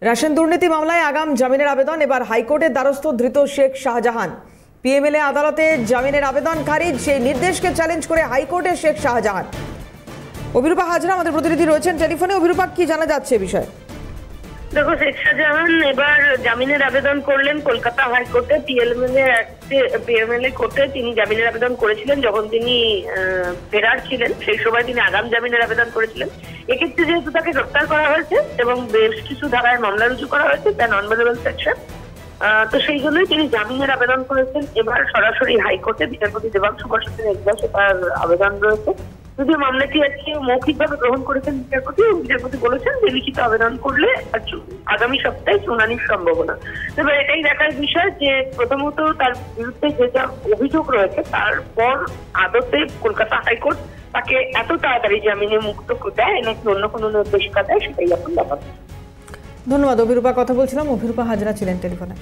Ration দুর্নীতি মামলায় আগাম জামিনের আবেদন এবার হাইকোর্টের দ্বারস্থ ধৃত শেখ শাহজাহান। পিএমএলএ আদালতে জামিনের আবেদন খারিজ, সেই নির্দেশকে চ্যালেঞ্জ করে হাইকোর্টে শেখ শাহজাহান। অভিরূপা হাজরা আমাদের প্রতিনিধি রয়েছেন টেলিফোনে। অভিরূপা, কি জানা যাচ্ছে এ বিষয়ে? দেখো, শেখ শাহজাহান এবার জামিনের আবেদন করলেন কলকাতা হাইকোর্টে। পিএমএলএ কোর্টে তিনি জামিনের আবেদন করেছিলেন যখন তিনি ফেরার ছিলেন, সেই সময় তিনি আগাম জামিনের আবেদন করেছিলেন। এক্ষেত্রে যেহেতু তাকে গ্রেপ্তার করা হয়েছে এবং বেশ কিছু ধারায় মামলা রুজু করা হয়েছে, তার নন বেলেবল সেকশন, তো সেই জন্যই তিনি জামিনের আবেদন করেছেন। এবার সরাসরি হাইকোর্টে বিচারপতি দেবাংশু বসুদের এজলাসে তার আবেদন রয়েছে। যদিও মামলাটি আজকে মৌখিকভাবে গ্রহণ করেছেন বিচারপতি, এবং বিচারপতি বলেছেন যে লিখিত আবেদন করলে আগামী সপ্তাহে শুনানির সম্ভাবনা। তবে এটাই দেখার বিষয় যে প্রথমত তার বিরুদ্ধে যে যা অভিযোগ রয়েছে, তারপর আদতে কলকাতা হাইকোর্ট তাকে এত তাড়াতাড়ি জামিনে মুক্ত দেয় নাকি অন্য কোনো নির্দেশিকা দেয়, সেটাই এখন ব্যাপার। ধন্যবাদ অভিরূপা। কথা বলছিলাম, অভিরূপা হাজরা ছিলেন টেলিফোনে।